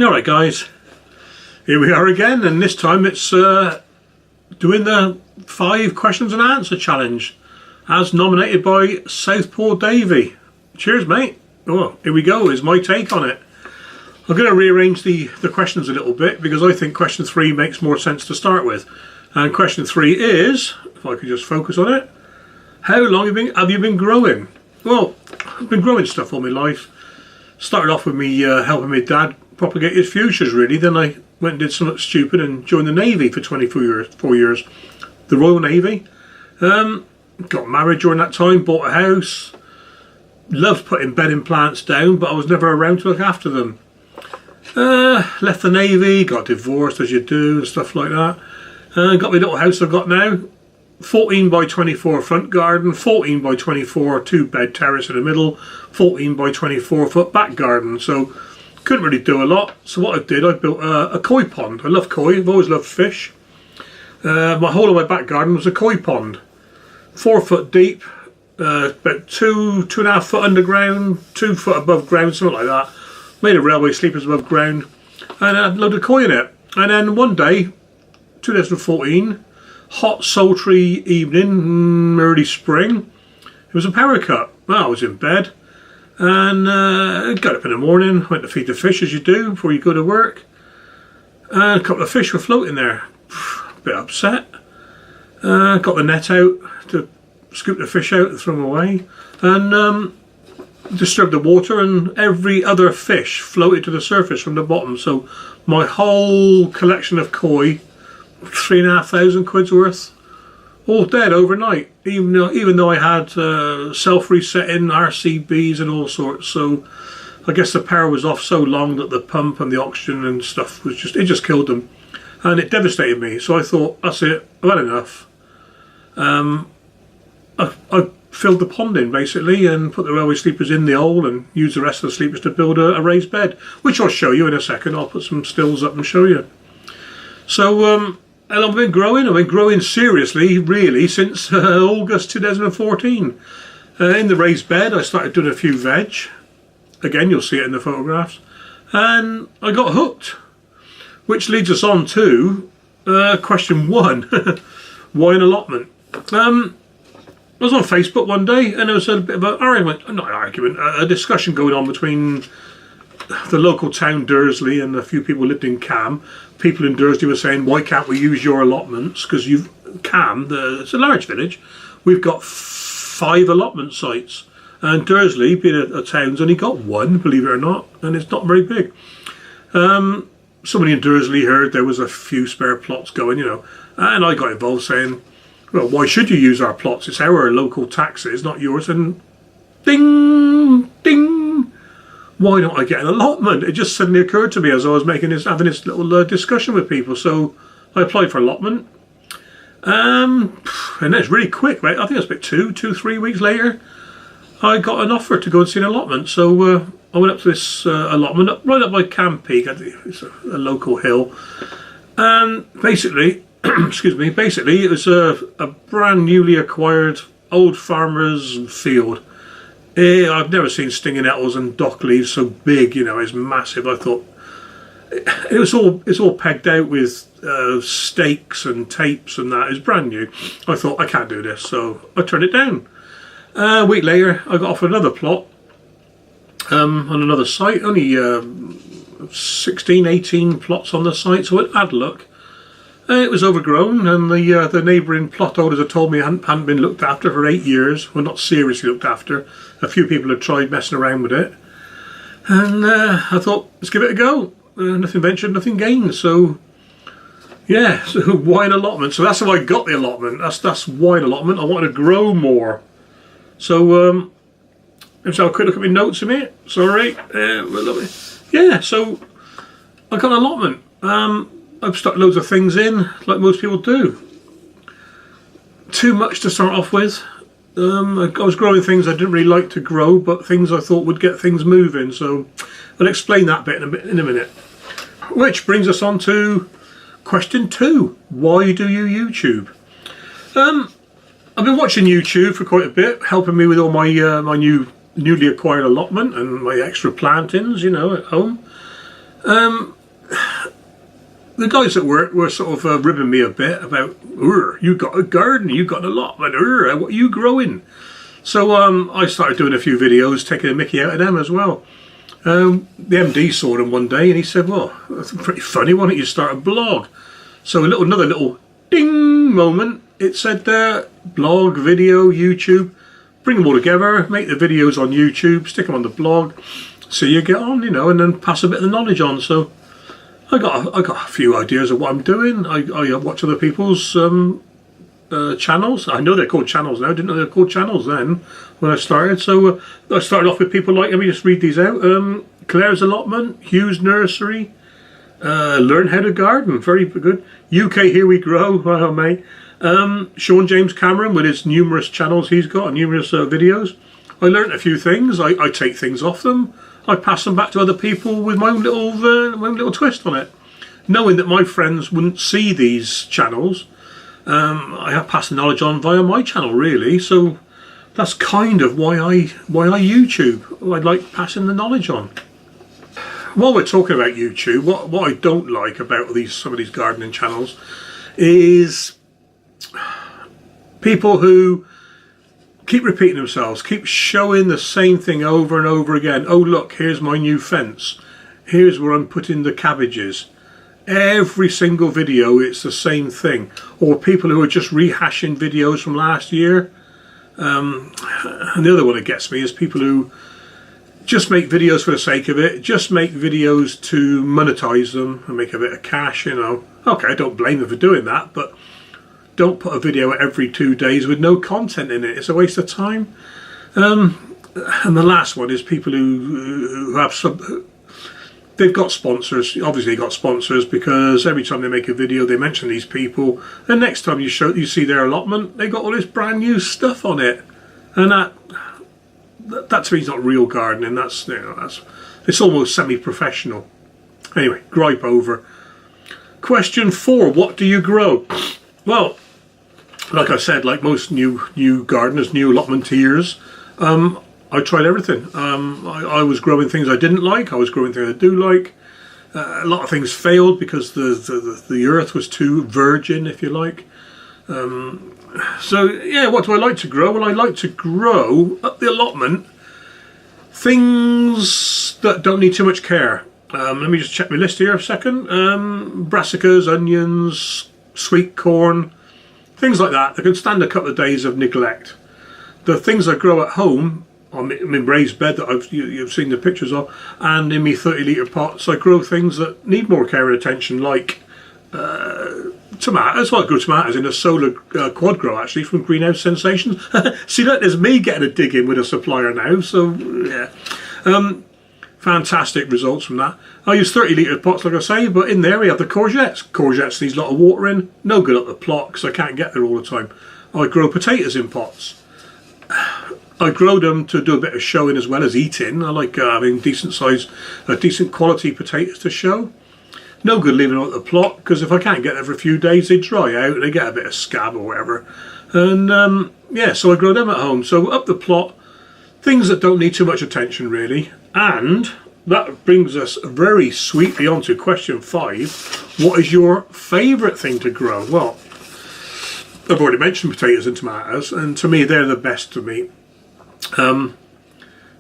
Alright guys, here we are again, and this time it's doing the 5 questions and answer challenge as nominated by Southpaw Davey. Cheers mate. Oh, here we go, is my take on it. I'm going to rearrange the questions a little bit because I think question 3 makes more sense to start with. And question 3 is, if I could just focus on it, how long have you been growing? Well, I've been growing stuff all my life. Started off with me helping my dad propagate his fuchsias really, then I went and did something stupid and joined the Navy for 4 years. The Royal Navy. Got married during that time, bought a house. Loved putting bedding plants down, but I was never around to look after them. Left the Navy, got divorced as you do and stuff like that. Got my little house I've got now. 14 by 24 front garden, 14 by 24 2-bed terrace in the middle, 14 by 24 foot back garden. So couldn't really do a lot. So what I did, I built a koi pond. I love koi, I've always loved fish. My whole of my back garden was a koi pond. 4 foot deep, about 2.5 foot underground, 2 foot above ground, something like that. Made a railway sleepers above ground, and I had a load of koi in it. And then one day, 2014, hot sultry evening, early spring, it was a power cut. Well, I was in bed and got up in the morning, went to feed the fish as you do before you go to work, and a couple of fish were floating there. A bit upset. Got the net out to scoop the fish out and throw them away, and disturbed the water, and every other fish floated to the surface from the bottom. So my whole collection of koi, 3,500 quid's worth, all dead overnight, even though I had self-resetting RCBs and all sorts. So I guess the power was off so long that the pump and the oxygen and stuff was just killed them, and it devastated me. So I thought, that's it, I've had enough. I filled the pond in basically and put the railway sleepers in the hole and used the rest of the sleepers to build a raised bed, which I'll show you in a second. I'll put some stills up and show you. So and I've been growing seriously really since August 2014. In the raised bed I started doing a few veg. Again, you'll see it in the photographs. And I got hooked. Which leads us on to question 1. Why an allotment? I was on Facebook one day and there was a bit of a discussion going on between the local town Dursley and a few people who lived in Cam. People in Dursley were saying, why can't we use your allotments? Because it's a large village, we've got 5 allotment sites, and Dursley, being a town's only got 1, believe it or not, and it's not very big. Somebody in Dursley heard there was a few spare plots going, and I got involved saying, well, why should you use our plots? It's our local taxes, not yours. And ding, ding, why don't I get an allotment? It just suddenly occurred to me as I was having this little discussion with people. So I applied for allotment. And it's really quick, right? I think it's about 3 weeks later, I got an offer to go and see an allotment. So I went up to this allotment, right up by Cam Peak. It's a local hill. And basically, excuse me, it was a brand newly acquired old farmer's field. I've never seen stinging nettles and dock leaves so big, it's massive. I thought it's all pegged out with stakes and tapes and that. It's brand new. I thought, I can't do this, so I turned it down. A week later I got offered another plot on another site. Only 16, 18 plots on the site, so I had a look. It was overgrown, and the neighbouring plot owners had told me it hadn't been looked after for 8 years. Well, not seriously looked after. A few people had tried messing around with it. And I thought, let's give it a go. Nothing ventured, nothing gained. So, yeah, so why an allotment? So that's how I got the allotment. That's why an allotment. I wanted to grow more. So, let's have a quick look at my notes a minute. Sorry. Yeah, so I got an allotment. I've stuck loads of things in, like most people do. Too much to start off with. I was growing things I didn't really like to grow, but things I thought would get things moving. So I'll explain that bit in a minute. Which brings us on to question 2. Why do you YouTube? I've been watching YouTube for quite a bit, helping me with all my my newly acquired allotment and my extra plantings, at home. The guys at work were sort of ribbing me a bit about, you got a garden, you got an allotment, what are you growing? So I started doing a few videos, taking a mickey out of them as well. The MD saw them one day and he said, well, that's pretty funny, why don't you start a blog? So another little ding moment, it said there, blog, video, YouTube, bring them all together, make the videos on YouTube, stick them on the blog, see you get on, and then pass a bit of the knowledge on. So I got a few ideas of what I'm doing. I watch other people's channels. I know they're called channels now. I didn't know they were called channels then when I started. So I started off with people like, let me just read these out. Claire's Allotment, Hugh's Nursery, Learn How to Garden, very good. UK Here We Grow, well, mate. Sean James Cameron with his numerous channels he's got, numerous videos. I learned a few things. I take things off them. I pass them back to other people with my own little twist on it. Knowing that my friends wouldn't see these channels, I have passed the knowledge on via my channel, really. So that's kind of why I YouTube. I like passing the knowledge on. While we're talking about YouTube, what I don't like about some of these gardening channels is people who keep repeating themselves, keep showing the same thing over and over again. Oh look, here's my new fence. Here's where I'm putting the cabbages. Every single video it's the same thing. Or people who are just rehashing videos from last year. And the other one that gets me is people who just make videos for the sake of it, just make videos to monetize them and make a bit of cash, Okay, I don't blame them for doing that, but don't put a video every 2 days with no content in it. It's a waste of time. And the last one is people who have they've got sponsors. Obviously, got sponsors because every time they make a video, they mention these people. And next time you see their allotment, they got all this brand new stuff on it, and that to me is not real gardening. That's it's almost semi-professional. Anyway, gripe over. Question 4: what do you grow? Well, like I said, like most new gardeners, new allotmenteers, I tried everything. I was growing things I didn't like. I was growing things I do like. A lot of things failed because the earth was too virgin, if you like. So yeah, what do I like to grow? Well, I like to grow up the allotment things that don't need too much care. Let me just check my list here a second. Brassicas, onions, sweet corn, things like that. They can stand a couple of days of neglect. The things I grow at home on my raised bed that you've seen the pictures of, and in my 30-litre pots, I grow things that need more care and attention, like tomatoes. Well, I grow tomatoes in a solar quad grow, actually, from Greenhouse Sensations. See, that there's me getting a dig in with a supplier now, so yeah. Fantastic results from that. I use 30-litre pots, like I say, but in there we have the courgettes. Courgettes needs a lot of watering. No good up the plot because I can't get there all the time. I grow potatoes in pots. I grow them to do a bit of showing as well as eating. I like having decent quality potatoes to show. No good leaving them at the plot because if I can't get there for a few days, they dry out and they get a bit of scab or whatever. And yeah, so I grow them at home. So up the plot, things that don't need too much attention, really. And that brings us very sweetly on to question 5. What is your favourite thing to grow? Well, I've already mentioned potatoes and tomatoes, and to me they're the best to me.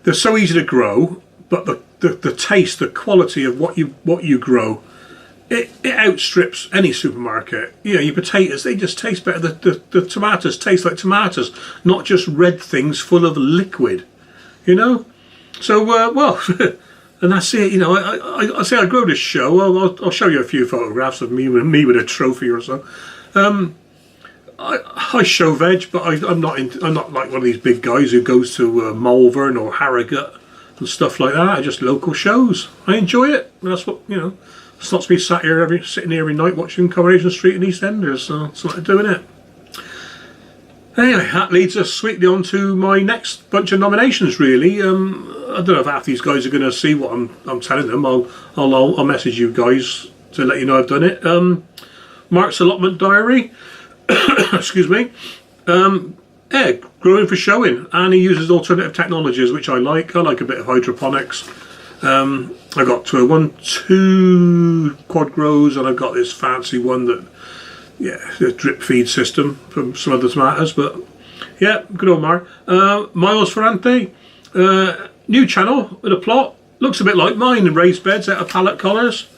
They're so easy to grow, but the taste, the quality of what you grow, it outstrips any supermarket. You know, your potatoes, they just taste better. The tomatoes taste like tomatoes, not just red things full of liquid. You know, so well, and that's it. You know, I say I grow this show. I'll show you a few photographs of me with a trophy or so. I show veg, but I'm not like one of these big guys who goes to Malvern or Harrogate and stuff like that. I just local shows. I enjoy it. That's what, you know. Stops me sitting here every night watching Coronation Street and EastEnders. So it's what I'm doing it. Anyway, that leads us sweetly on to my next bunch of nominations. Really, I don't know if half these guys are going to see what I'm telling them. I'll message you guys to let you know I've done it. Mark's Allotment Diary. Excuse me. Egg growing for showing, and he uses alternative technologies, which I like. I like a bit of hydroponics. I got 2 quad grows, and I've got this fancy one that, yeah, the drip feed system from some other tomatoes. But yeah, good old Mar. Miles Ferrante, new channel with a plot. Looks a bit like mine, in raised beds out of pallet collars.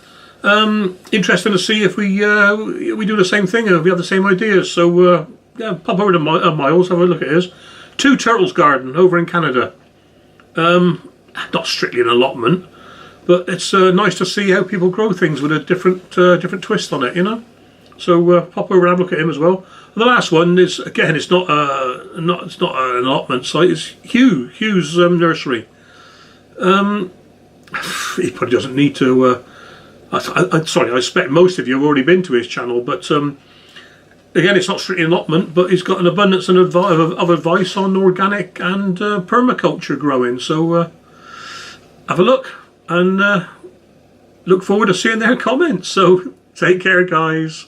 Interesting to see if we do the same thing, if we have the same ideas. So yeah, pop over to Miles, have a look at his. 2 Turtles Garden over in Canada. Not strictly an allotment, but it's nice to see how people grow things with a different twist on it, you know. So pop over and have a look at him as well. And the last one is, again, it's not an allotment site. It's Hugh's nursery. He probably doesn't need to. Sorry, I expect most of you have already been to his channel, but again, it's not strictly an allotment, but he's got an abundance of advice on organic and permaculture growing. So have a look, and look forward to seeing their comments. So take care, guys.